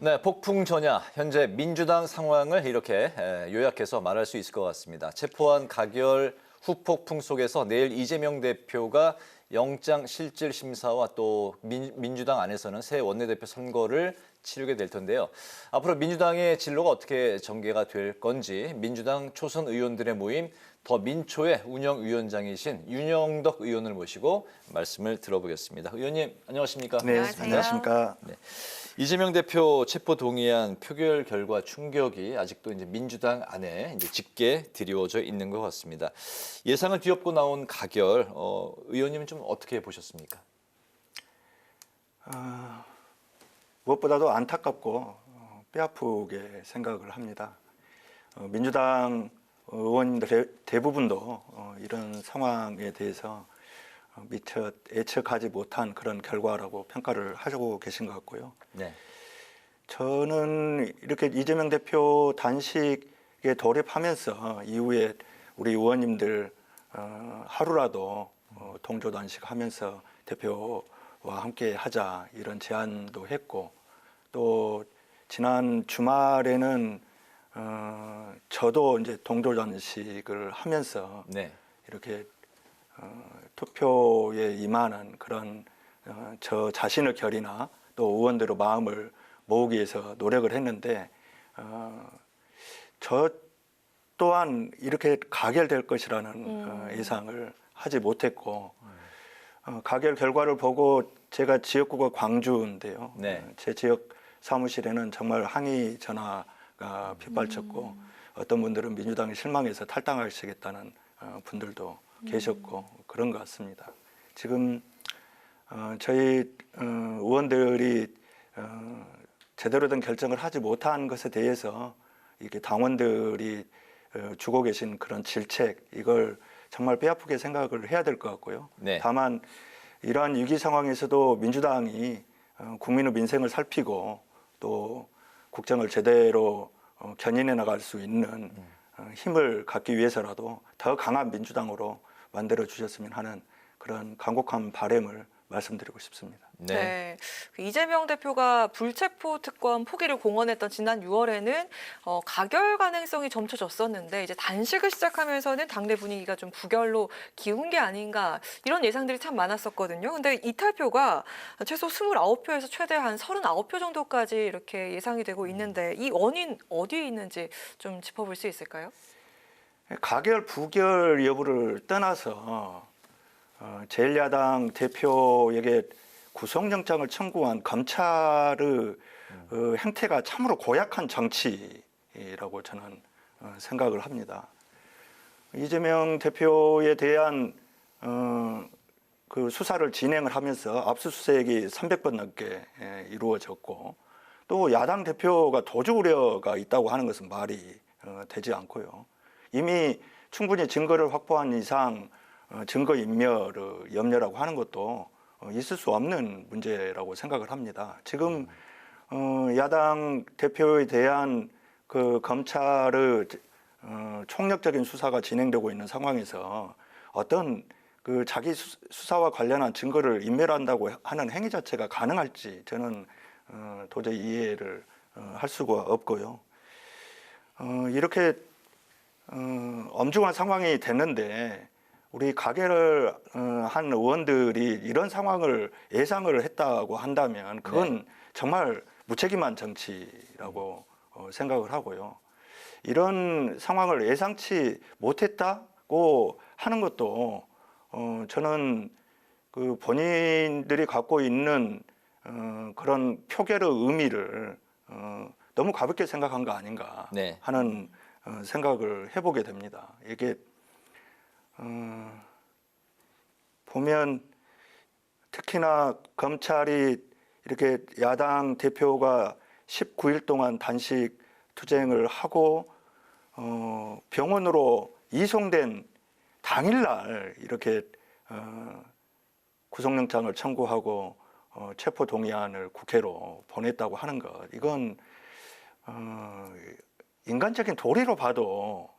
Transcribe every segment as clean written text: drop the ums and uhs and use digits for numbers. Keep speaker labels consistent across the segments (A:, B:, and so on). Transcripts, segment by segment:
A: 네, 폭풍 전야, 현재 민주당 상황을 이렇게 요약해서 말할 수 있을 것 같습니다. 체포한 가결 후폭풍 속에서 내일 이재명 대표가 영장 실질 심사와 또 민주당 안에서는 새 원내대표 선거를 치르게 될 텐데요. 앞으로 민주당의 진로가 어떻게 전개가 될 건지 민주당 초선 의원들의 모임 더민초의 운영위원장이신 윤영덕 의원을 모시고 말씀을 들어보겠습니다. 의원님 안녕하십니까?
B: 네, 안녕하십니까?
A: 네. 이재명 대표 체포 동의안 표결 결과 충격이 아직도 이제 민주당 안에 이제 짙게 드리워져 있는 것 같습니다. 예상을 뒤엎고 나온 가결, 의원님은 좀 어떻게 보셨습니까?
B: 무엇보다도 안타깝고 뼈아프게 생각을 합니다. 민주당 의원들 대부분도 이런 상황에 대해서 미처 예측하지 못한 그런 결과라고 평가를 하고 계신 것 같고요.
A: 네.
B: 저는 이렇게 이재명 대표 단식에 돌입하면서 이후에 우리 의원님들 하루라도 동조 단식하면서 대표와 함께 하자 이런 제안도 했고 또 지난 주말에는 저도 이제 동조 단식을 하면서
A: 네.
B: 이렇게 투표에 임하는 그런 저 자신의 결이나 또 의원들의 마음을 모으기 위해서 노력을 했는데 저 또한 이렇게 가결될 것이라는 예상을 하지 못했고 가결 결과를 보고 제가 지역구가 광주인데요.
A: 네.
B: 제 지역 사무실에는 정말 항의 전화가 빗발쳤고 어떤 분들은 민주당이 실망해서 탈당하시겠다는 분들도 계셨고 그런 것 같습니다. 지금 저희 의원들이 제대로 된 결정을 하지 못한 것에 대해서 이렇게 당원들이 주고 계신 그런 질책 이걸 정말 뼈아프게 생각을 해야 될 것 같고요.
A: 네.
B: 다만 이러한 위기 상황에서도 민주당이 국민의 민생을 살피고 또 국정을 제대로 견인해 나갈 수 있는 힘을 갖기 위해서라도 더 강한 민주당으로 만들어 주셨으면 하는 그런 간곡한 바람을 말씀드리고 싶습니다.
A: 네.
C: 네. 이재명 대표가 불체포 특권 포기를 공언했던 지난 6월에는 가결 가능성이 점쳐졌었는데 이제 단식을 시작하면서는 당내 분위기가 좀 부결로 기운 게 아닌가 이런 예상들이 참 많았었거든요. 근데 이탈표가 최소 29표에서 최대 한 39표 정도까지 이렇게 예상이 되고 있는데 이 원인 어디에 있는지 좀 짚어볼 수 있을까요?
B: 가결 부결 여부를 떠나서 제1야당 대표에게 구속영장을 청구한 검찰의 행태가 참으로 고약한 정치라고 저는 생각을 합니다. 이재명 대표에 대한 그 수사를 진행을 하면서 압수수색이 300번 넘게 이루어졌고 또 야당 대표가 도주 우려가 있다고 하는 것은 말이 되지 않고요. 이미 충분히 증거를 확보한 이상 증거인멸의 염려라고 하는 것도 있을 수 없는 문제라고 생각을 합니다. 지금 야당 대표에 대한 그 검찰의 총력적인 수사가 진행되고 있는 상황에서 어떤 그 자기 수사와 관련한 증거를 인멸한다고 하는 행위 자체가 가능할지 저는 도저히 이해를 할 수가 없고요. 이렇게 엄중한 상황이 됐는데 우리 가결을 한 의원들이 이런 상황을 예상을 했다고 한다면 그건
A: 네.
B: 정말 무책임한 정치라고 생각을 하고요. 이런 상황을 예상치 못했다고 하는 것도 저는 그 본인들이 갖고 있는 그런 표결의 의미를 너무 가볍게 생각한 거 아닌가
A: 네.
B: 하는 생각을 해보게 됩니다. 이게 보면 특히나 검찰이 이렇게 야당 대표가 19일 동안 단식 투쟁을 하고 병원으로 이송된 당일날 이렇게 구속영장을 청구하고 체포동의안을 국회로 보냈다고 하는 것, 이건 인간적인 도리로 봐도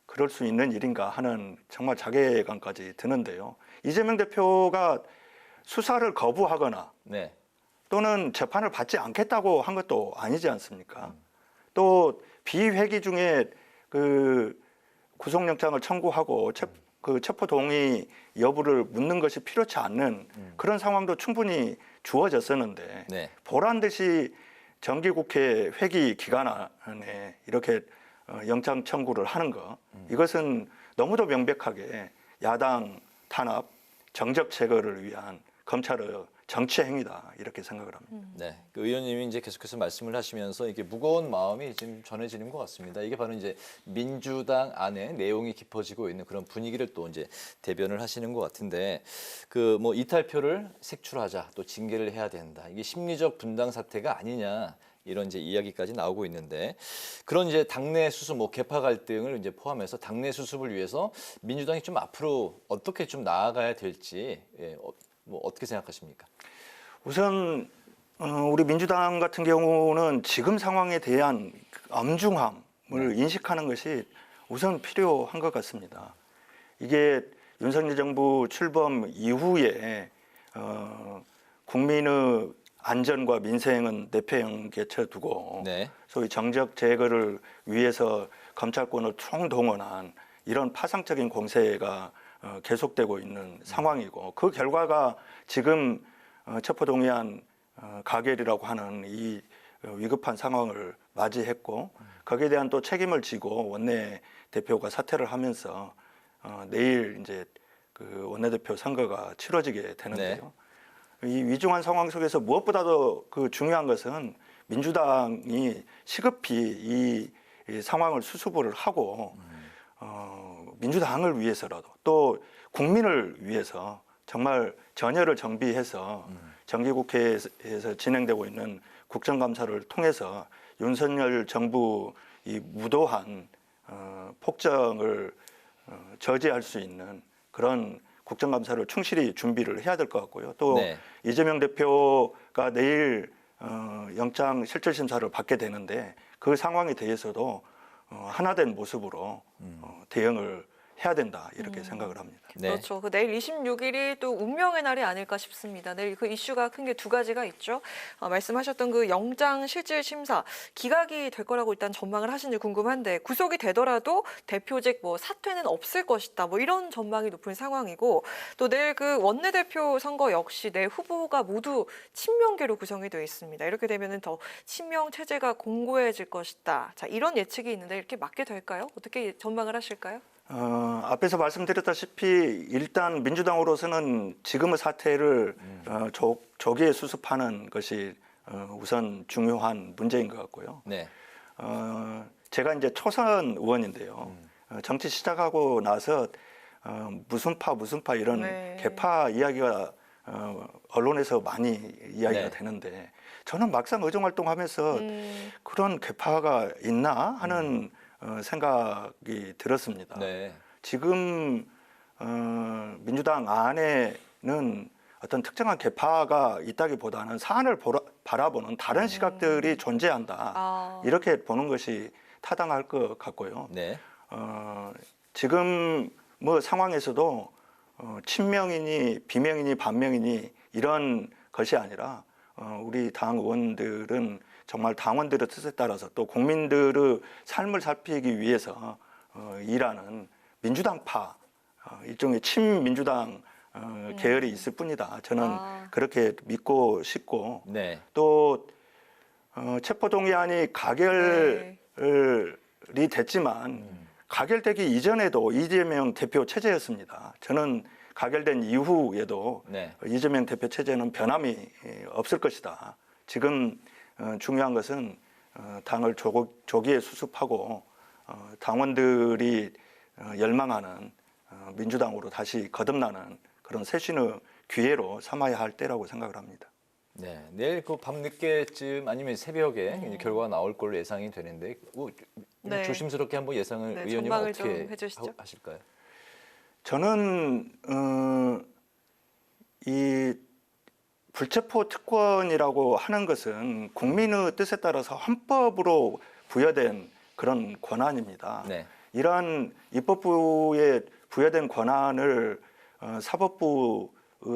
B: 그럴 수 있는 일인가 하는 정말 자괴감까지 드는데요. 이재명 대표가 수사를 거부하거나
A: 네.
B: 또는 재판을 받지 않겠다고 한 것도 아니지 않습니까? 또 비회기 중에 그 구속영장을 청구하고 그 체포동의 여부를 묻는 것이 필요치 않는 그런 상황도 충분히 주어졌었는데
A: 네.
B: 보란 듯이 정기국회 회기 기간 안에 이렇게 영장 청구를 하는 것, 이것은 너무도 명백하게 야당 탄압, 정적 제거를 위한 검찰의 정치 행위다 이렇게 생각을 합니다.
A: 네, 그 의원님이 이제 계속해서 말씀을 하시면서 이게 무거운 마음이 지금 전해지는 것 같습니다. 이게 바로 이제 민주당 안에 내용이 깊어지고 있는 그런 분위기를 또 이제 대변을 하시는 것 같은데, 그 뭐 이탈표를 색출하자, 또 징계를 해야 된다. 이게 심리적 분당 사태가 아니냐. 이런 이제 이야기까지 나오고 있는데, 그런 이제 당내 수습, 뭐 개파 갈등을 이제 포함해서 당내 수습을 위해서 민주당이 좀 앞으로 어떻게 좀 나아가야 될지, 뭐 어떻게 생각하십니까?
B: 우선 우리 민주당 같은 경우는 지금 상황에 대한 엄중함을 인식하는 것이 우선 필요한 것 같습니다. 이게 윤석열 정부 출범 이후에 국민의 안전과 민생은 내팽개쳐 두고
A: 네.
B: 소위 정적 제거를 위해서 검찰권을 총동원한 이런 파상적인 공세가 계속되고 있는 상황이고, 그 결과가 지금 체포동의안 가결이라고 하는 이 위급한 상황을 맞이했고, 거기에 대한 또 책임을 지고 원내 대표가 사퇴를 하면서 내일 이제 그 원내대표 선거가 치러지게 되는데요. 이 위중한 상황 속에서 무엇보다도 그 중요한 것은 민주당이 시급히 이 상황을 수습을 하고 민주당을 위해서라도 또 국민을 위해서 정말 전열을 정비해서 정기국회에서 진행되고 있는 국정감사를 통해서 윤석열 정부 이 무도한 폭정을 저지할 수 있는 그런 국정감사를 충실히 준비를 해야 될 것 같고요. 또
A: 네.
B: 이재명 대표가 내일 영장 실질심사를 받게 되는데, 그 상황에 대해서도 하나된 모습으로 대응을 해야 된다 이렇게 생각을 합니다.
A: 네.
C: 그렇죠. 그 내일 26일이 또 운명의 날이 아닐까 싶습니다. 내일 그 이슈가 큰 게 두 가지가 있죠. 말씀하셨던 그 영장 실질 심사 기각이 될 거라고 일단 전망을 하시는지 궁금한데, 구속이 되더라도 대표직 뭐 사퇴는 없을 것이다. 뭐 이런 전망이 높은 상황이고, 또 내일 그 원내대표 선거 역시 내 후보가 모두 친명계로 구성이 되어 있습니다. 이렇게 되면은 더 친명 체제가 공고해질 것이다. 자, 이런 예측이 있는데 이렇게 맞게 될까요? 어떻게 전망을 하실까요?
B: 앞에서 말씀드렸다시피 일단 민주당으로서는 지금의 사태를 조기에 수습하는 것이 우선 중요한 문제인 것 같고요.
A: 네.
B: 제가 이제 초선 의원인데요. 정치 시작하고 나서 무슨 파 이런
C: 네.
B: 개파 이야기가 언론에서 많이 이야기가
A: 네.
B: 되는데, 저는 막상 의정활동하면서 그런 개파가 있나 하는 생각이 들었습니다.
A: 네.
B: 지금 민주당 안에는 어떤 특정한 개파가 있다기보다는 사안을 바라보는 다른 시각들이 존재한다. 이렇게 보는 것이 타당할 것 같고요.
A: 네.
B: 지금 뭐 상황에서도 친명이니 비명이니 반명이니 이런 것이 아니라 우리 당 의원들은 정말 당원들의 뜻에 따라서 또 국민들의 삶을 살피기 위해서 일하는 민주당파, 일종의 친민주당 계열이 있을 뿐이다. 저는 그렇게 믿고 싶고,
A: 네.
B: 또 체포동의안이 가결이 됐지만 가결되기 이전에도 이재명 대표 체제였습니다. 저는 가결된 이후에도
A: 네.
B: 이재명 대표 체제는 변함이 없을 것이다. 지금 중요한 것은 당을 조기에 수습하고 당원들이 열망하는 민주당으로 다시 거듭나는 그런 쇄신의 기회로 삼아야 할 때라고 생각을 합니다.
A: 네, 내일 그 밤늦게쯤 아니면 새벽에 이제 결과가 나올 걸로 예상이 되는데
C: 네.
A: 조심스럽게 한번 예상을
C: 네,
A: 의원님은
C: 전망을 좀
A: 어떻게
C: 해주시죠.
A: 하실까요?
B: 저는 이 불체포 특권이라고 하는 것은 국민의 뜻에 따라서 헌법으로 부여된 그런 권한입니다.
A: 네.
B: 이러한 입법부에 부여된 권한을 사법부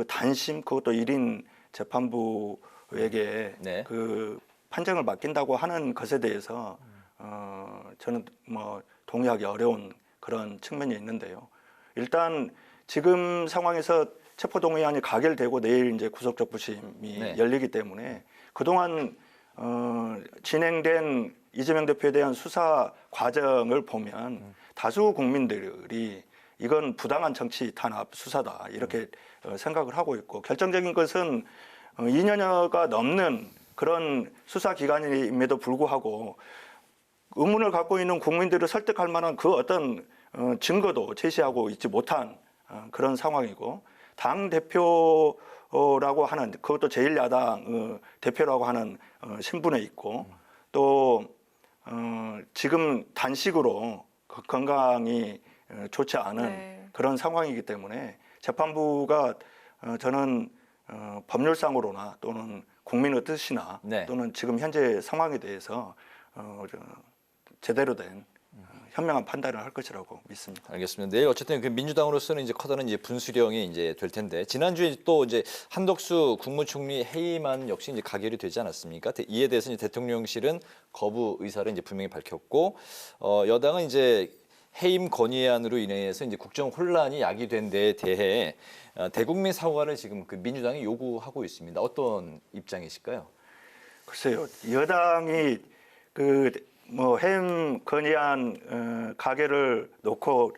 B: 단심 그것도 1인 재판부에게
A: 네.
B: 그 판정을 맡긴다고 하는 것에 대해서 저는 뭐 동의하기 어려운 그런 측면이 있는데요. 일단 지금 상황에서 체포동의안이 가결되고 내일 이제 구속적부심이
A: 네.
B: 열리기 때문에 그동안 진행된 이재명 대표에 대한 수사 과정을 보면 다수 국민들이 이건 부당한 정치 탄압 수사다 이렇게 생각을 하고 있고 결정적인 것은 2년여가 넘는 그런 수사 기간임에도 불구하고 의문을 갖고 있는 국민들을 설득할 만한 그 어떤 증거도 제시하고 있지 못한 그런 상황이고 당 대표라고 하는 그것도 제1야당 대표라고 하는 신분에 있고 또 지금 단식으로 건강이 좋지 않은
C: 네.
B: 그런 상황이기 때문에 재판부가 저는 법률상으로나 또는 국민의 뜻이나
A: 네.
B: 또는 지금 현재 상황에 대해서 제대로 된 현명한 판단을 할 것이라고 믿습니다.
A: 알겠습니다. 내일 어쨌든 그 민주당으로서는 이제 커다란 이제 분수령이 이제 될 텐데 지난주에 또 이제 한덕수 국무총리 해임안 역시 이제 가결이 되지 않았습니까? 이에 대해서 이제 대통령실은 거부 의사를 이제 분명히 밝혔고 여당은 이제 해임 건의안으로 인해서 이제 국정 혼란이 야기된 데에 대해 대국민 사과를 지금 그 민주당이 요구하고 있습니다. 어떤 입장이실까요?
B: 글쎄요, 여당이 그 뭐 해임 건의안 가결을 놓고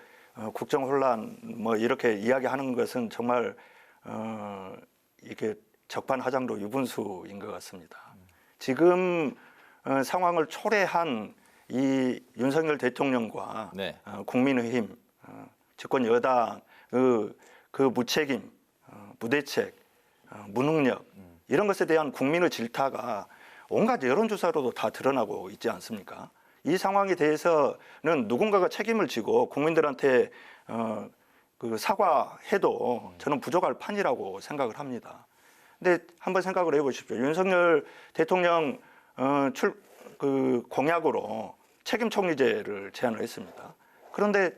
B: 국정 혼란 뭐 이렇게 이야기하는 것은 정말 이게 적반하장도 유분수인 것 같습니다. 지금 상황을 초래한 이 윤석열 대통령과
A: 네.
B: 국민의힘 집권 여당의 그 무책임, 무대책, 무능력 이런 것에 대한 국민의 질타가 온갖 여론조사로도 다 드러나고 있지 않습니까? 이 상황에 대해서는 누군가가 책임을 지고 국민들한테 그 사과해도 저는 부족할 판이라고 생각을 합니다. 근데 한번 생각을 해보십시오. 윤석열 대통령 그 공약으로 책임 총리제를 제안을 했습니다. 그런데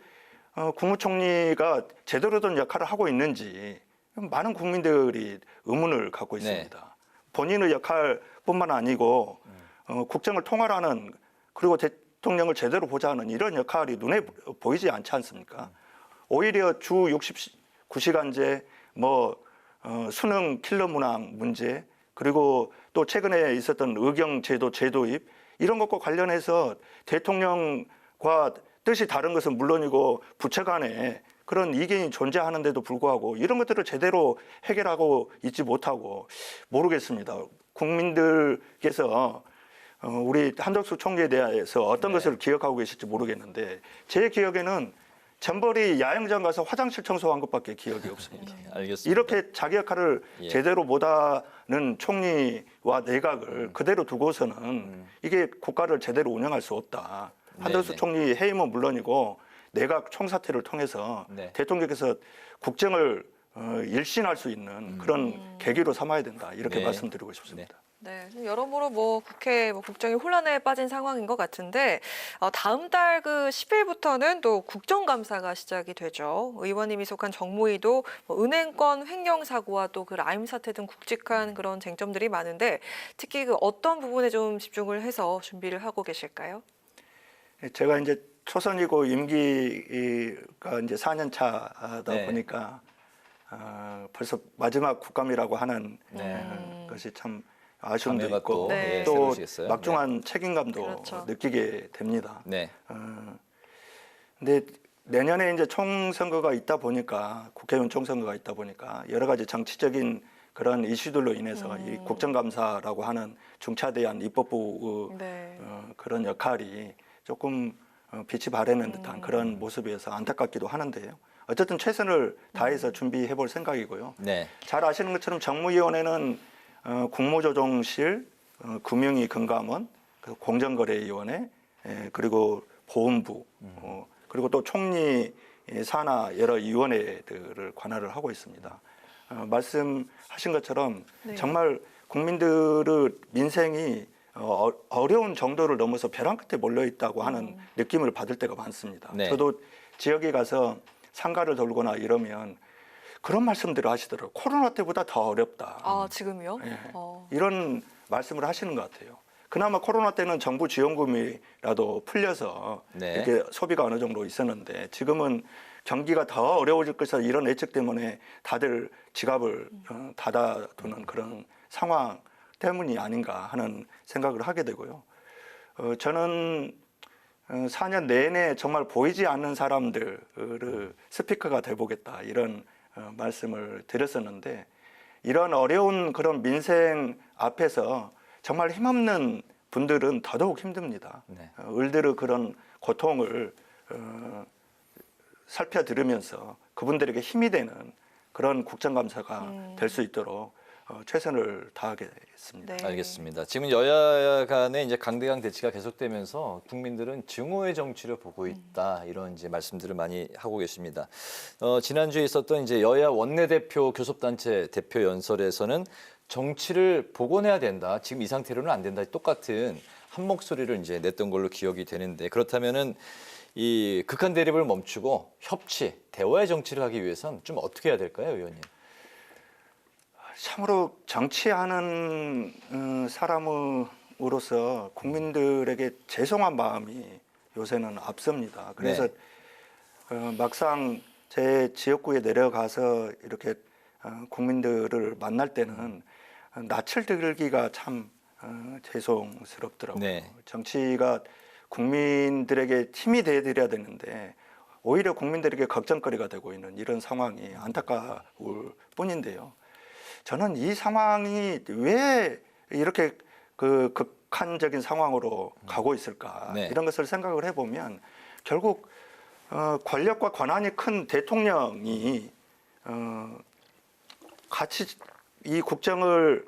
B: 국무총리가 제대로 된 역할을 하고 있는지 많은 국민들이 의문을 갖고 있습니다. 본인의 역할뿐만 아니고 국정을 통할하는 그리고 대통령을 제대로 보좌하는 이런 역할이 눈에 보이지 않지 않습니까? 오히려 주 69시간제 뭐 수능 킬러 문항 문제 그리고 또 최근에 있었던 의경제도 제도입 이런 것과 관련해서 대통령과 뜻이 다른 것은 물론이고 부처 간에 그런 이견이 존재하는데도 불구하고 이런 것들을 제대로 해결하고 있지 못하고 모르겠습니다. 국민들께서 우리 한덕수 총리에 대해서 어떤 것을 기억하고 계실지 모르겠는데 제 기억에는 전벌이 야영장 가서 화장실 청소한 것밖에 기억이 없습니다.
A: 알겠습니다.
B: 이렇게 자기 역할을
A: 예.
B: 제대로 못하는 총리와 내각을 그대로 두고서는 이게 국가를 제대로 운영할 수 없다. 한덕수
A: 네네.
B: 총리 해임은 물론이고 내각 총사퇴를 통해서
A: 네.
B: 대통령께서 국정을 일신할 수 있는 그런 계기로 삼아야 된다. 이렇게
A: 네.
B: 말씀드리고 싶습니다.
C: 네, 좀 여러모로 뭐 국회 국정이 혼란에 빠진 상황인 것 같은데 다음 달 그 10일부터는 또 국정감사가 시작이 되죠. 의원님이 속한 정무위도 뭐 은행권 횡령 사고와 또 그 라임 사태 등 굵직한 그런 쟁점들이 많은데 특히 그 어떤 부분에 좀 집중을 해서 준비를 하고 계실까요?
B: 제가 이제 초선이고 임기가 이제 4년 차다
A: 네.
B: 보니까 벌써 마지막 국감이라고 하는 것이 참 아쉬움도
A: 감회가
B: 있고
A: 또,
C: 네.
B: 또
A: 새로우시겠어요?
B: 막중한 책임감도
C: 그렇죠.
B: 느끼게 됩니다.
A: 네.
B: 근데 내년에 이제 총선거가 있다 보니까 국회의원 총선거가 있다 보니까 여러 가지 정치적인 그런 이슈들로 인해서 이 국정감사라고 하는 중차대한 입법부의
C: 네.
B: 그런 역할이 조금 빛이 바래는 듯한 그런 모습이어서 안타깝기도 하는데요. 어쨌든 최선을 다해서 준비해 볼 생각이고요.
A: 네.
B: 잘 아시는 것처럼 정무위원회는 국무조정실, 금융위 금감원, 공정거래위원회, 그리고 보훈부, 그리고 또 총리 산하 여러 위원회들을 관할을 하고 있습니다. 말씀하신 것처럼
C: 네.
B: 정말 국민들의 민생이 어려운 정도를 넘어서 벼랑 끝에 몰려 있다고 하는 느낌을 받을 때가 많습니다.
A: 네.
B: 저도 지역에 가서 상가를 돌거나 이러면 그런 말씀들을 하시더라고요. 코로나 때보다 더 어렵다.
C: 아, 지금요?
B: 예.
C: 어.
B: 이런 말씀을 하시는 것 같아요. 그나마 코로나 때는 정부 지원금이라도 풀려서
A: 네.
B: 이렇게 소비가 어느 정도 있었는데 지금은 경기가 더 어려워질 것이다 이런 예측 때문에 다들 지갑을 닫아두는 그런 상황 때문이 아닌가 하는 생각을 하게 되고요. 저는 4년 내내 정말 보이지 않는 사람들을 스피커가 돼보겠다 이런 말씀을 드렸었는데 이런 어려운 그런 민생 앞에서 정말 힘없는 분들은 더더욱 힘듭니다.
A: 네.
B: 을들의 그런 고통을 살펴들으면서 그분들에게 힘이 되는 그런 국정감사가 될 수 있도록 최선을 다하겠습니다.
C: 네.
A: 알겠습니다. 지금 여야 간의 이제 강대강 대치가 계속되면서 국민들은 증오의 정치를 보고 있다 이런 이제 말씀들을 많이 하고 계십니다. 지난주에 있었던 이제 여야 원내대표 교섭단체 대표 연설에서는 정치를 복원해야 된다. 지금 이 상태로는 안 된다. 똑같은 한 목소리를 이제 냈던 걸로 기억이 되는데 그렇다면은 이 극한 대립을 멈추고 협치, 대화의 정치를 하기 위해선 좀 어떻게 해야 될까요, 의원님?
B: 참으로 정치하는 사람으로서 국민들에게 죄송한 마음이 요새는 앞섭니다. 그래서 막상 제 지역구에 내려가서 이렇게 국민들을 만날 때는 낯을 들기가 참 죄송스럽더라고요.
A: 네.
B: 정치가 국민들에게 힘이 돼드려야 되는데 오히려 국민들에게 걱정거리가 되고 있는 이런 상황이 안타까울 뿐인데요. 저는 이 상황이 왜 이렇게 그 극한적인 상황으로 가고 있을까
A: 네.
B: 이런 것을 생각을 해보면 결국 권력과 권한이 큰 대통령이 같이 이 국정을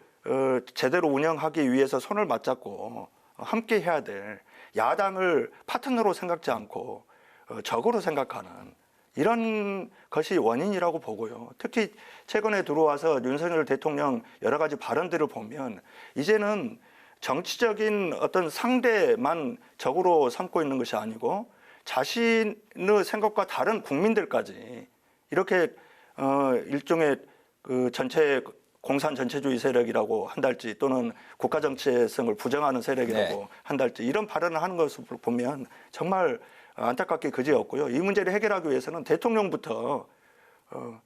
B: 제대로 운영하기 위해서 손을 맞잡고 함께 해야 될 야당을 파트너로 생각지 않고 적으로 생각하는 이런 것이 원인이라고 보고요. 특히 최근에 들어와서 윤석열 대통령 여러 가지 발언들을 보면 이제는 정치적인 어떤 상대만 적으로 삼고 있는 것이 아니고 자신의 생각과 다른 국민들까지 이렇게 일종의 그 전체 공산 전체주의 세력이라고 한달지 또는 국가 정체성을 부정하는 세력이라고
A: 네.
B: 한달지 이런 발언을 하는 것을 보면 정말 안타깝게 그지없고요. 이 문제를 해결하기 위해서는 대통령부터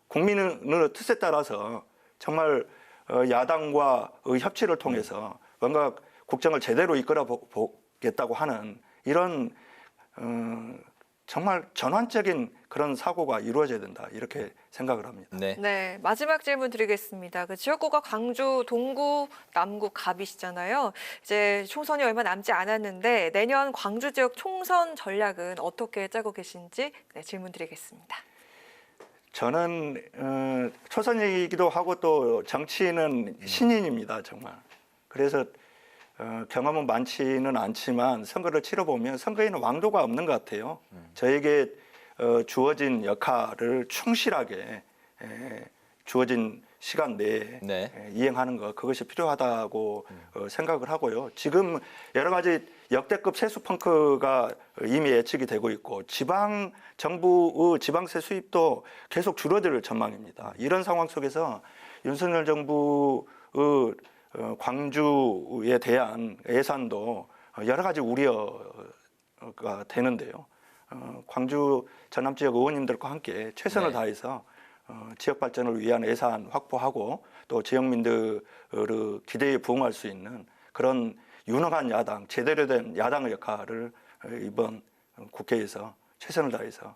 B: 국민의 뜻에 따라서 정말 야당과의 협치를 통해서 뭔가 국정을 제대로 이끌어 보겠다고 하는 이런 정말 전환적인 그런 사고가 이루어져야 된다 이렇게 생각을 합니다.
A: 네.
C: 네, 마지막 질문 드리겠습니다. 그 지역구가 광주, 동구, 남구, 갑이시잖아요. 이제 총선이 얼마 남지 않았는데 내년 광주 지역 총선 전략은 어떻게 짜고 계신지 질문 드리겠습니다.
B: 저는 초선이기도 하고 또 정치인은 신인입니다, 정말. 그래서 경험은 많지는 않지만 선거를 치러보면 선거에는 왕도가 없는 것 같아요. 저에게 주어진 역할을 충실하게 주어진 시간 내에
A: 네.
B: 이행하는 것 그것이 필요하다고 생각을 하고요. 지금 여러 가지 역대급 세수 펑크가 이미 예측이 되고 있고 지방 정부의 지방세 수입도 계속 줄어들 전망입니다. 이런 상황 속에서 윤석열 정부의 광주에 대한 예산도 여러 가지 우려가 되는데요. 광주 전남 지역 의원님들과 함께 최선을
A: 네.
B: 다해서 지역 발전을 위한 예산 확보하고 또 지역민들의 기대에 부응할 수 있는 그런 유능한 야당, 제대로 된 야당의 역할을 이번 국회에서 최선을 다해서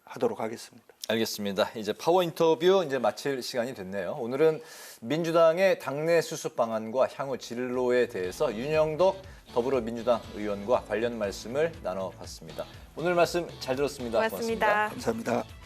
B: 하도록 하겠습니다.
A: 알겠습니다. 이제 파워 인터뷰 이제 마칠 시간이 됐네요. 오늘은 민주당의 당내 수습 방안과 향후 진로에 대해서 윤영덕 더불어민주당 의원과 관련 말씀을 나눠봤습니다. 오늘 말씀 잘 들었습니다.
C: 고맙습니다.
B: 감사합니다.